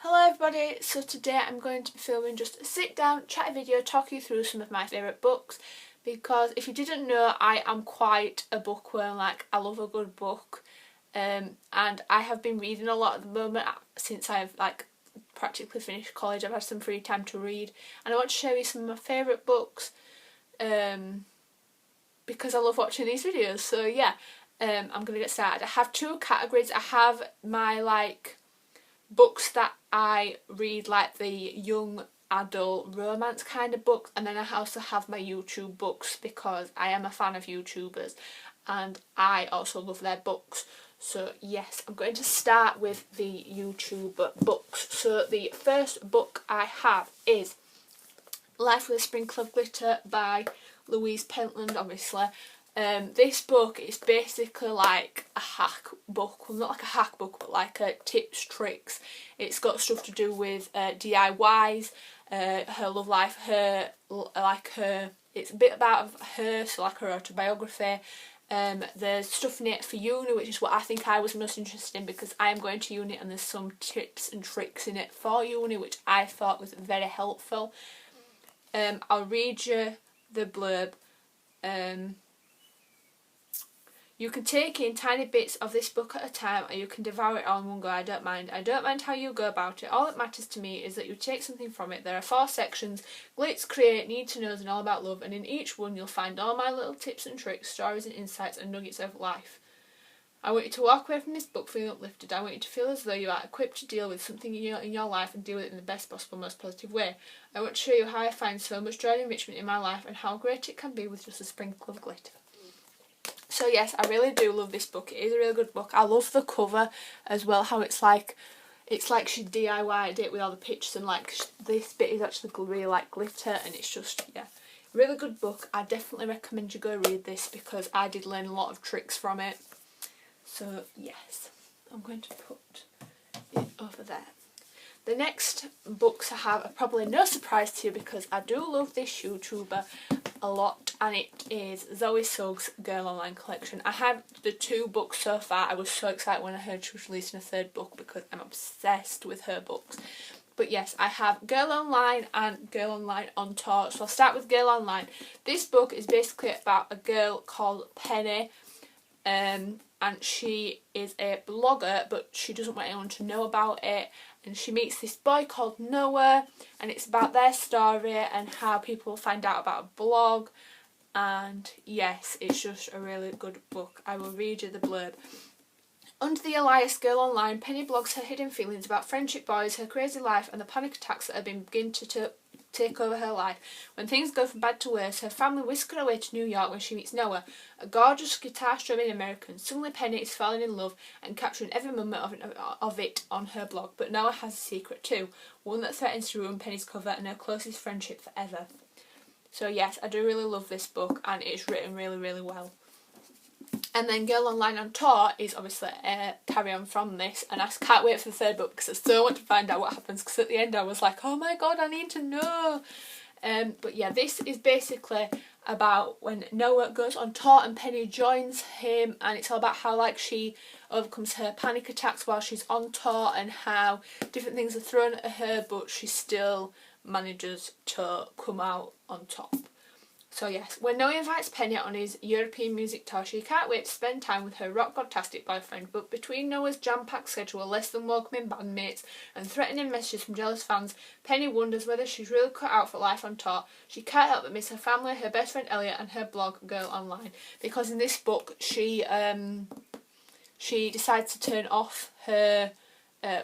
Hello everybody, so today I'm going to be filming just a sit down chat video talking you through some of my favourite books, because if you didn't know, I am quite a bookworm. Like, I love a good book, and I have been reading a lot at the moment since I've practically finished college. I've had some free time to read and I want to show you some of my favourite books because I love watching these videos. So yeah, I'm going to get started. I have two categories. I have my books that I read, like the young adult romance kind of books, and then I also have my YouTube books because I am a fan of YouTubers and I also love their books. So yes, I'm going to start with the YouTube books. So the first book I have is Life with a Sprinkle of Glitter by Louise Pentland, obviously. This book is basically like a hack book. Well, not like a hack book, but like tips, tricks. It's got stuff to do with DIYs, her love life, it's a bit about her, so like her autobiography. There's stuff in it for uni, which is what I think I was most interested in because I am going to uni, and there's some tips and tricks in it for uni which I thought was very helpful. I'll read you the blurb. You can take in tiny bits of this book at a time, or you can devour it all in one go. I don't mind. I don't mind how you go about it. All that matters to me is that you take something from it. There are 4 sections: glitz, create, need to knows and all about love, and in each one you'll find all my little tips and tricks, stories and insights and nuggets of life. I want you to walk away from this book feeling uplifted. I want you to feel as though you are equipped to deal with something in your life and deal with it in the best possible, most positive way. I want to show you how I find so much joy and enrichment in my life and how great it can be with just a sprinkle of glitter. So yes, I really do love this book. It is a really good book. I love the cover as well, how it's like she DIY'd it with all the pictures, and this bit is actually really like glitter, and it's just, yeah, really good book. I definitely recommend you go read this because I did learn a lot of tricks from it. So yes, I'm going to put it over there. The next books I have are probably no surprise to you because I do love this YouTuber a lot, and it is Zoe Suggs' Girl Online collection. I have the 2 books so far. I was so excited when I heard she was releasing a 3rd book because I'm obsessed with her books. But yes, I have Girl Online and Girl Online on Tour. So I'll start with Girl Online. This book is basically about a girl called Penny, and she is a blogger, but she doesn't want anyone to know about it, and she meets this boy called Noah, and it's about their story and how people find out about a blog. And yes, it's just a really good book. I will read you the blurb. Under the alias Girl Online, Penny blogs her hidden feelings about friendship boys, her crazy life, and the panic attacks that have been beginning to take over her life. When things go from bad to worse, her family whisk her away to New York when she meets Noah, a gorgeous guitar-strumming American. Suddenly Penny is falling in love and capturing every moment of it on her blog. But Noah has a secret too, one that threatens to ruin Penny's cover and her closest friendship forever. So yes, I do really love this book, and it's written really, really well. And then Girl Online on Tour is obviously a carry on from this, and I can't wait for the 3rd book because I still want to find out what happens, because at the end I was like, oh my god, I need to know. But yeah, this is basically about when Noah goes on tour and Penny joins him, and it's all about how she overcomes her panic attacks while she's on tour and how different things are thrown at her, but she still manages to come out on top. So yes, when Noah invites Penny on his European music tour, she can't wait to spend time with her rock-godtastic boyfriend, but between Noah's jam-packed schedule, less than welcoming bandmates, and threatening messages from jealous fans, Penny wonders whether she's really cut out for life on tour. She can't help but miss her family, her best friend Elliot, and her blog Girl Online, because in this book she decides to turn off her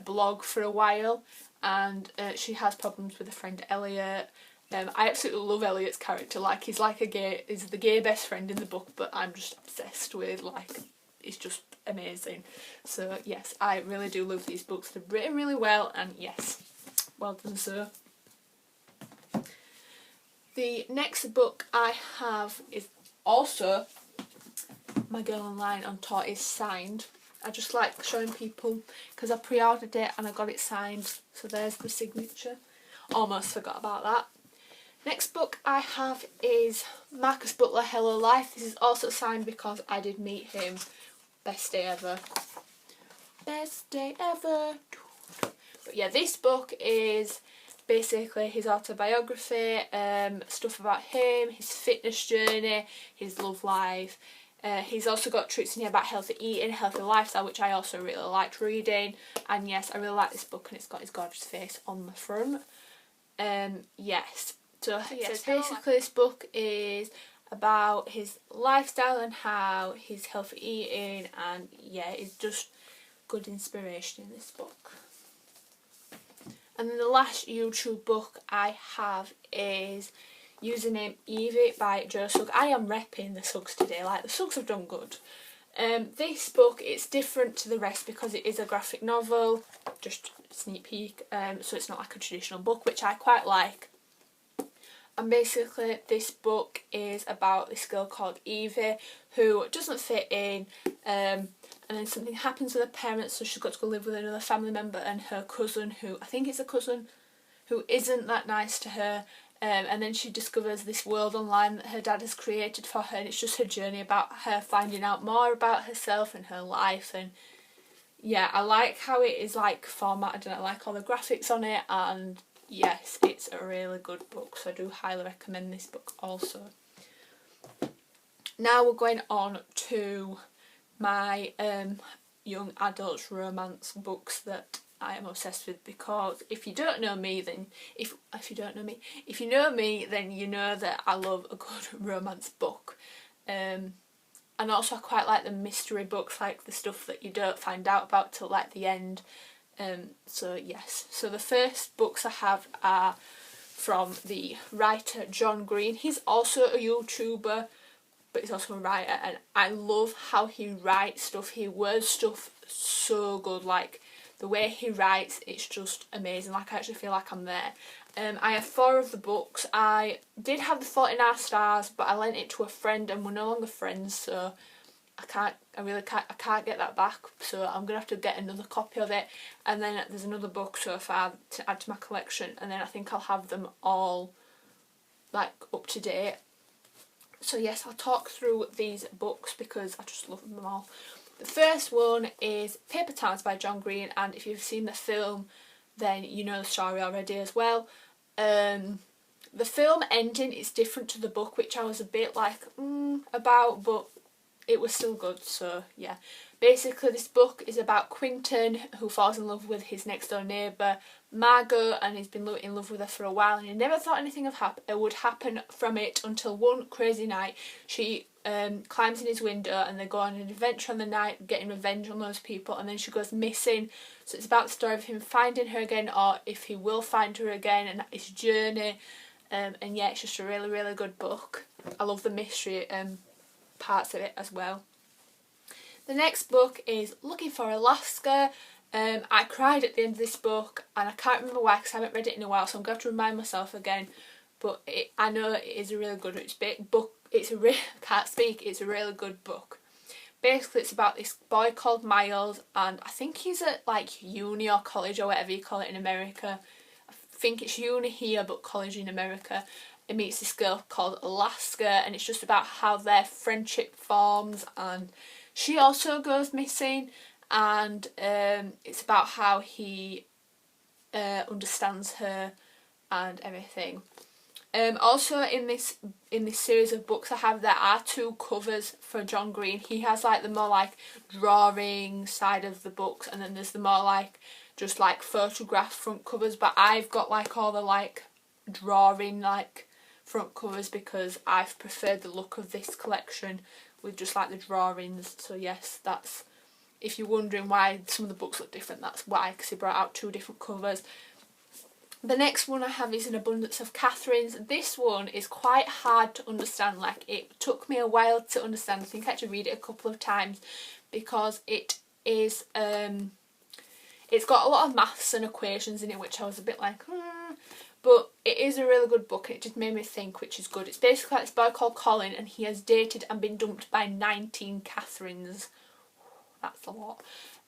blog for a while, and she has problems with her friend Elliot. I absolutely love Elliot's character. He's he's the gay best friend in the book, but I'm just obsessed with, it's just amazing. So yes, I really do love these books. They're written really well, and yes, well done, sir. The next book I have is also my Girl Online on Tour is signed. I just like showing people because I pre-ordered it and I got it signed. So there's the signature. Almost forgot about that. Next book I have is Marcus Butler, Hello Life. This is also signed because I did meet him. Best day ever. Best day ever. But yeah, this book is basically his autobiography, stuff about him, his fitness journey, his love life. He's also got tricks in here about healthy eating, healthy lifestyle, which I also really liked reading. And yes, I really like this book, and it's got his gorgeous face on the front. Yes, so yes, basically this book is about his lifestyle and how he's healthy eating, and yeah, it's just good inspiration in this book. And then the last YouTube book I have is Username Evie by Joe Sugg. I am repping the Suggs today, like the Suggs have done good. This book, it's different to the rest because it is a graphic novel, just sneak peek, so it's not like a traditional book, which I quite like. And basically this book is about this girl called Evie who doesn't fit in, and then something happens with her parents, so she's got to go live with another family member and her cousin, who I think it's a cousin, who isn't that nice to her. And then she discovers this world online that her dad has created for her, and it's just her journey about her finding out more about herself and her life. And yeah, I like how it is like formatted, and I like all the graphics on it, and yes, it's a really good book, so I do highly recommend this book also. Now we're going on to my young adult romance books that I am obsessed with, because if you don't know me, then if you know me, then you know that I love a good romance book. And also I quite like the mystery books, like the stuff that you don't find out about till like the end. So yes, so the first books I have are from the writer John Green. He's also a YouTuber, but he's also a writer, and I love how he writes stuff. He words stuff so good, like the way he writes, it's just amazing. Like I actually feel like I'm there. I have 4 of the books. I did have the Fault in Our Stars, but I lent it to a friend and we're no longer friends, so I can't get that back, so I'm gonna have to get another copy of it. And then there's another book so far to add to my collection, and then I think I'll have them all like up to date. So yes, I'll talk through these books because I just love them all. The first one is Paper Towns by John Green, and if you've seen the film then you know the story already as well. The film ending is different to the book, which I was a bit like about, but it was still good, so yeah. Basically this book is about Quinton, who falls in love with his next door neighbour Margot, and he's been in love with her for a while, and he never thought anything would happen from it until one crazy night she climbs in his window and they go on an adventure on the night getting revenge on those people, and then she goes missing. So it's about the story of him finding her again, or if he will find her again, and his journey. And yeah, it's just a really, really good book. I love the mystery parts of it as well. The next book is Looking for Alaska. I cried at the end of this book, and I can't remember why because I haven't read it in a while, so I'm going to have to remind myself again. But I know it is a really good book. It's a really good book. Basically it's about this boy called Miles, and I think he's at like uni or college or whatever you call it in America. I think it's uni here but college in America. He meets this girl called Alaska, and it's just about how their friendship forms, and she also goes missing, and it's about how he understands her and everything. Also in this series of books I have, there are 2 covers for John Green. He has like the more like drawing side of the books, and then there's the more like just like photograph front covers, but I've got like all the like drawing like front covers because I've preferred the look of this collection with just like the drawings. So yes, that's, if you're wondering why some of the books look different, that's why, because he brought out 2 different covers. The next one I have is An Abundance of Catherines. This one is quite hard to understand. Like, it took me a while to understand. I think I had to read it a couple of times because it is it's got a lot of maths and equations in it, which I was a bit like but it is a really good book, and it just made me think, which is good. It's basically like this boy called Colin, and he has dated and been dumped by 19 Catherines. That's a lot.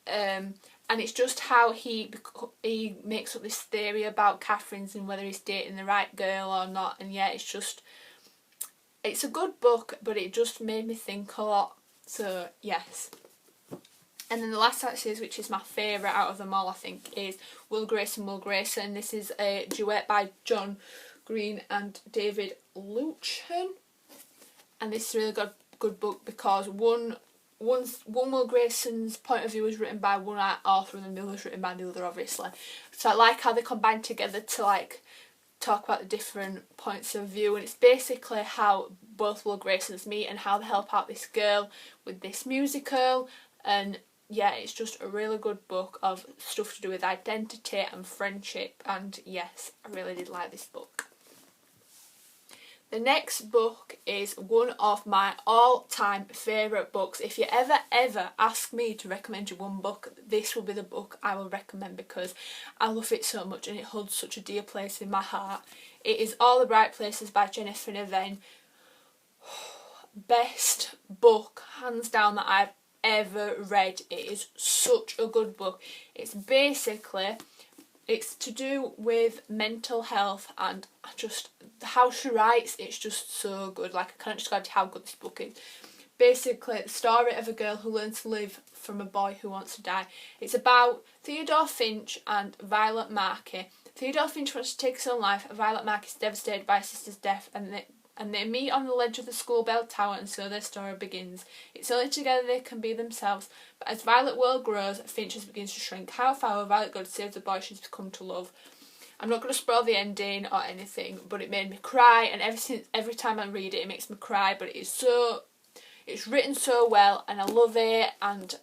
And it's just how he makes up this theory about Catherines and whether he's dating the right girl or not. And yeah, it's a good book, but it just made me think a lot. So yes. And then the last series, which is my favourite out of them all, I think, is Will Grayson, Will Grayson. This is a duet by John Green and David Luchen. And this is a really good book because one Will Grayson's point of view is written by one author and the other is written by the other, obviously. So I like how they combine together to like talk about the different points of view, and it's basically how both Will Graysons meet and how they help out this girl with this musical. And yeah, it's just a really good book of stuff to do with identity and friendship, and yes, I really did like this book. The next book is one of my all-time favourite books. If you ever ask me to recommend you one book, this will be the book I will recommend because I love it so much and it holds such a dear place in my heart. It is All the Bright Places by Jennifer Niven. Best book, hands down, that I've ever read. It is such a good book. It's to do with mental health, and just how she writes, it's just so good. Like, I can't describe how good this book is. Basically, the story of a girl who learns to live from a boy who wants to die. It's about Theodore Finch and Violet Markey. Theodore Finch wants to take his own life, and Violet Markey is devastated by his sister's death, and they meet on the ledge of the school bell tower, and so their story begins. It's only together they can be themselves, but as Violet's world grows, Finch's begins to shrink. How far will Violet go to save the boy she's come to love? I'm not going to spoil the ending or anything, but it made me cry, and every time I read it, it makes me cry, but it's written so well, and I love it, and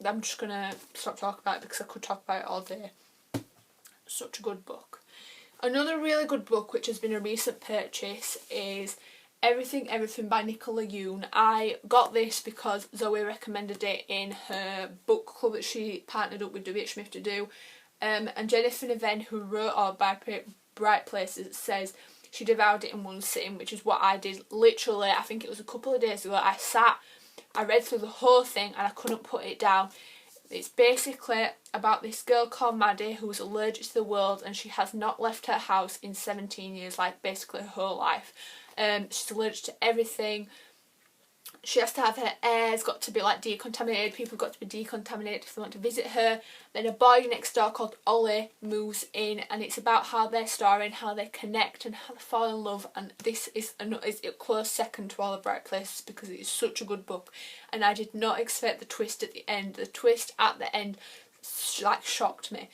I'm just going to stop talking about it because I could talk about it all day. Such a good book. Another really good book, which has been a recent purchase, is Everything by Nicola Yoon. I got this because Zoe recommended it in her book club that she partnered up with WH Smith to do. And Jennifer Niven, who wrote All by Bright Places, says she devoured it in one sitting, which is what I did. Literally, I think it was a couple of days ago, I read through the whole thing and I couldn't put it down. It's basically about this girl called Maddie who's allergic to the world, and she has not left her house in 17 years, like basically her whole life. She's allergic to everything. She has to have her air's got to be like decontaminated. People have got to be decontaminated if they want to visit her. Then a boy next door called Ollie moves in, and it's about how their story and how they connect and how they fall in love. And this is a close second to All the Bright Places because it is such a good book. And I did not expect the twist at the end. The twist at the end like shocked me.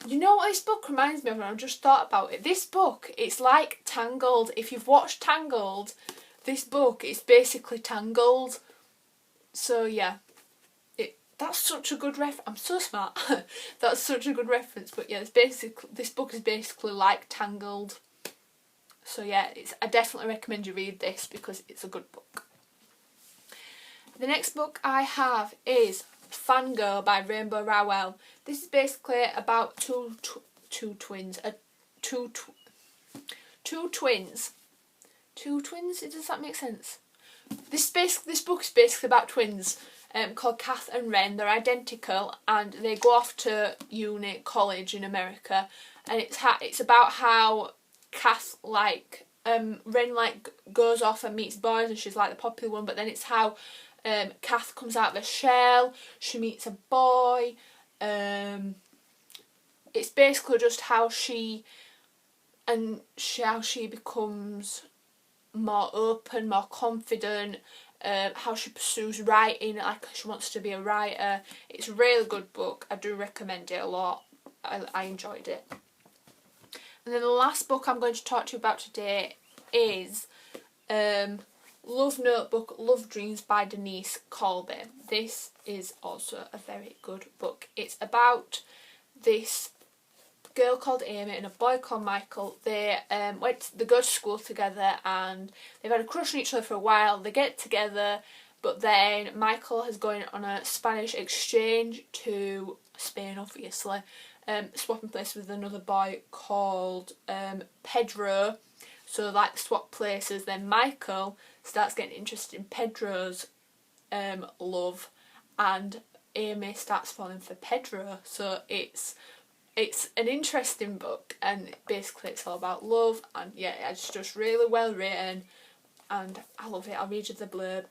You know what this book reminds me of? And I've just thought about it. This book, it's like Tangled. If you've watched Tangled, this book is basically Tangled. So yeah, that's such a good I'm so smart. That's such a good reference. But yeah, this book is basically like Tangled. So yeah, I definitely recommend you read this because it's a good book. The next book I have is Fangirl by Rainbow Rowell. This is basically about two twins. Two twins? Does that make sense? This book is basically about twins called Kath and Ren. They're identical and they go off to college in America, and it's about how Kath Ren goes off and meets boys and she's like the popular one, but then it's how Kath comes out of her shell, she meets a boy. It's basically just how she becomes more open, more confident, how she pursues writing, like she wants to be a writer. It's a really good book. I do recommend it a lot. I enjoyed it. And then the last book I'm going to talk to you about today is Love Notebook, Love Dreams by Denise Colby. This is also a very good book. It's about this girl called Amy and a boy called Michael. They go to school together and they've had a crush on each other for a while. They get together, but then Michael has gone on a Spanish exchange to Spain, obviously, swapping places with another boy called Pedro. So like swap places. Then Michael starts getting interested in Pedro's love, and Amy starts falling for Pedro. So it's an interesting book, and basically it's all about love, and yeah, it's just really well written and I love it. I'll read you the blurb.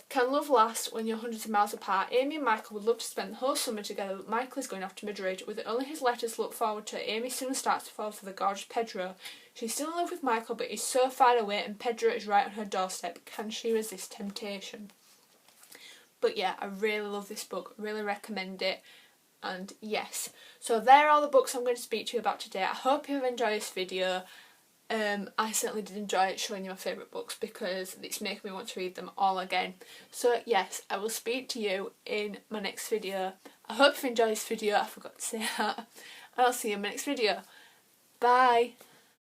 Can love last when you're hundreds of miles apart? Amy and Michael would love to spend the whole summer together, but Michael is going off to Madrid. With only his letters to look forward to, Amy soon starts to fall for the gorgeous Pedro. She's still in love with Michael, but he's so far away and Pedro is right on her doorstep. Can she resist temptation? But yeah, I really love this book, really recommend it. And yes, so there are all the books I'm going to speak to you about today. I hope you've enjoyed this video. I certainly did enjoy it, showing you my favourite books, because it's making me want to read them all again. So yes, I will speak to you in my next video. I hope you've enjoyed this video, I forgot to say that. And I'll see you in my next video. Bye!